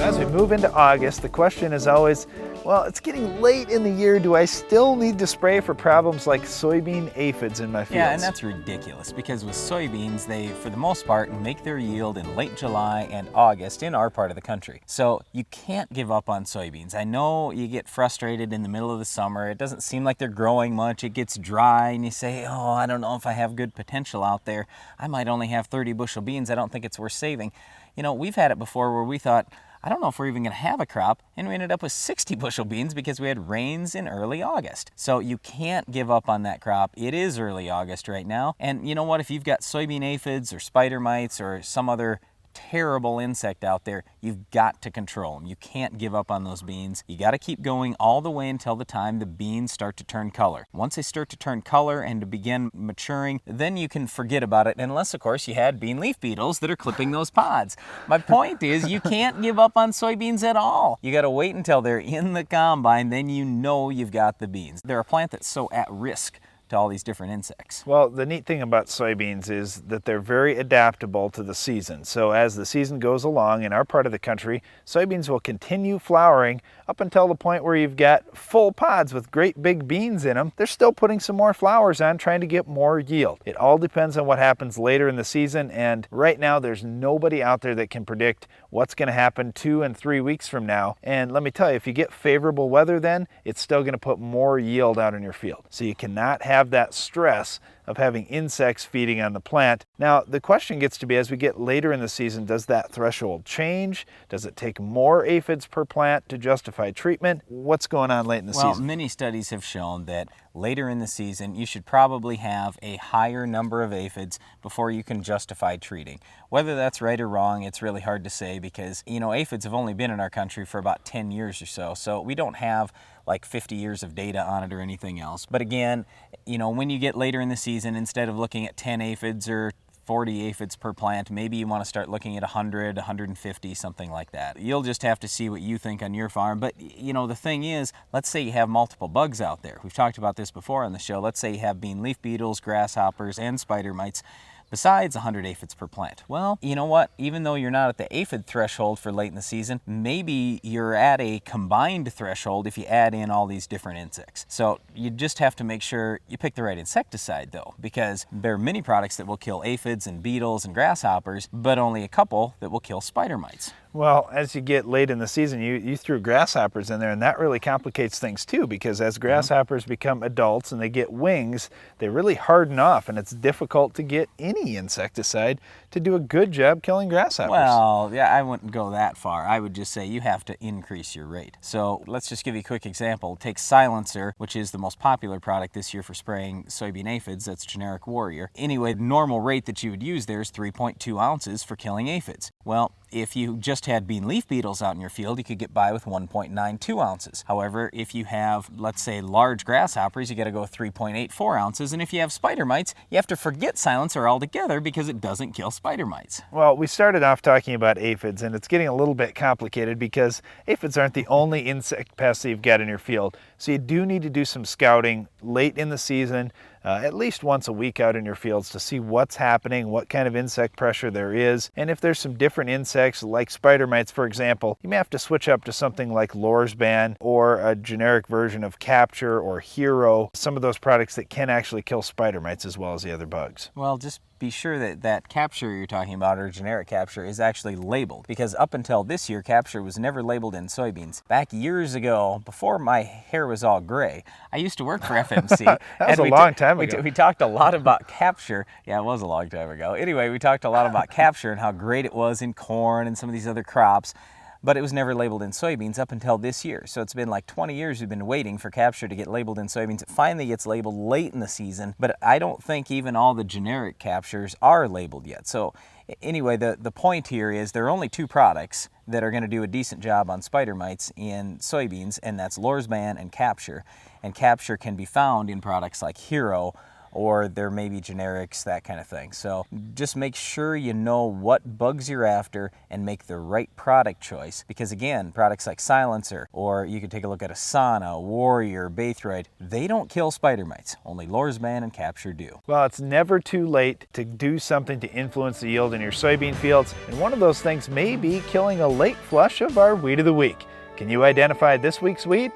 So as we move into August, the question is always, well, it's getting late in the year. Do I still need to spray for problems like soybean aphids in my fields? Yeah, and that's ridiculous because with soybeans, they, for the most part, make their yield in late July and August in our part of the country. So you can't give up on soybeans. I know you get frustrated in the middle of the summer. It doesn't seem like they're growing much. It gets dry and you say, oh, I don't know if I have good potential out there. I might only have 30 bushel beans. I don't think it's worth saving. You know, we've had it before where we thought, I don't know if we're even going to have a crop, and we ended up with 60 bushel beans because we had rains in early August. So you can't give up on that crop. It is early August right now, and you know what? If you've got soybean aphids or spider mites or some other terrible insect out there, you've got to control them. You can't give up on those beans. You got to keep going all the way until the time the beans start to turn color. Once they start to turn color and to begin maturing, then you can forget about it, unless of course you had bean leaf beetles that are clipping those pods. My point is, you can't give up on soybeans at all. You got to wait until they're in the combine, then you know you've got the beans. They're a plant that's so at risk to all these different insects. Well, the neat thing about soybeans is that they're very adaptable to the season. So as the season goes along in our part of the country, soybeans will continue flowering up until the point where you've got full pods with great big beans in them. They're still putting some more flowers on, trying to get more yield. It all depends on what happens later in the season, and right now there's nobody out there that can predict what's going to happen 2 and 3 weeks from now. And let me tell you, if you get favorable weather then, it's still going to put more yield out in your field. So you cannot have that stress of having insects feeding on the plant. Now, the question gets to be, as we get later in the season, does that threshold change? Does it take more aphids per plant to justify treatment? What's going on late in the season? Well, many studies have shown that later in the season, you should probably have a higher number of aphids before you can justify treating. Whether that's right or wrong, it's really hard to say because, you know, aphids have only been in our country for about 10 years or so, so we don't have like 50 years of data on it or anything else. But again, you know, when you get later in the season, instead of looking at 10 aphids or 40 aphids per plant, maybe you want to start looking at 100, 150, something like that. You'll just have to see what you think on your farm. But, you know, the thing is, let's say you have multiple bugs out there. We've talked about this before on the show. Let's say you have bean leaf beetles, grasshoppers, and spider mites, besides 100 aphids per plant. Well, you know what? Even though you're not at the aphid threshold for late in the season, maybe you're at a combined threshold if you add in all these different insects. So you just have to make sure you pick the right insecticide though, because there are many products that will kill aphids and beetles and grasshoppers, but only a couple that will kill spider mites. Well, as you get late in the season, you threw grasshoppers in there, and that really complicates things too, because as grasshoppers become adults and they get wings, they really harden off, and it's difficult to get any insecticide to do a good job killing grasshoppers. Well, yeah, I wouldn't go that far. I would just say you have to increase your rate. So let's just give you a quick example. Take Silencer, which is the most popular product this year for spraying soybean aphids. That's generic Warrior. Anyway, the normal rate that you would use there is 3.2 ounces for killing aphids. Well, if you just had bean leaf beetles out in your field, you could get by with 1.92 ounces. However, if you have, let's say, large grasshoppers, you got to go 3.84 ounces. And if you have spider mites, you have to forget Silencer altogether because it doesn't kill spider mites. Well, we started off talking about aphids, and it's getting a little bit complicated because aphids aren't the only insect pests that you've got in your field. So you do need to do some scouting late in the season, at least once a week out in your fields to see what's happening, what kind of insect pressure there is, and if there's some different insects like spider mites, for example, you may have to switch up to something like Lorsban or a generic version of Capture or Hero, some of those products that can actually kill spider mites as well as the other bugs. Well, just be sure that that Capture you're talking about, or generic Capture, is actually labeled, because up until this year, Capture was never labeled in soybeans. Back years ago, before my hair was all gray, I used to work for FMC. That was a long time ago. We talked a lot about Capture. Yeah, it was a long time ago. Anyway, we talked a lot about Capture and how great it was in corn and some of these other crops, but it was never labeled in soybeans up until this year. So it's been like 20 years we've been waiting for Capture to get labeled in soybeans. It finally gets labeled late in the season, but I don't think even all the generic Captures are labeled yet. So anyway, the point here is there are only 2 products that are going to do a decent job on spider mites in soybeans, and that's Lorsban and Capture. And Capture can be found in products like Hero or there may be generics, that kind of thing. So just make sure you know what bugs you're after and make the right product choice, because again, products like Silencer, or you could take a look at Asana, Warrior, Baythroid, they don't kill spider mites. Only Lorsban and Capture do. Well, it's never too late to do something to influence the yield in your soybean fields, and one of those things may be killing a late flush of our Weed of the Week. Can you identify this week's weed?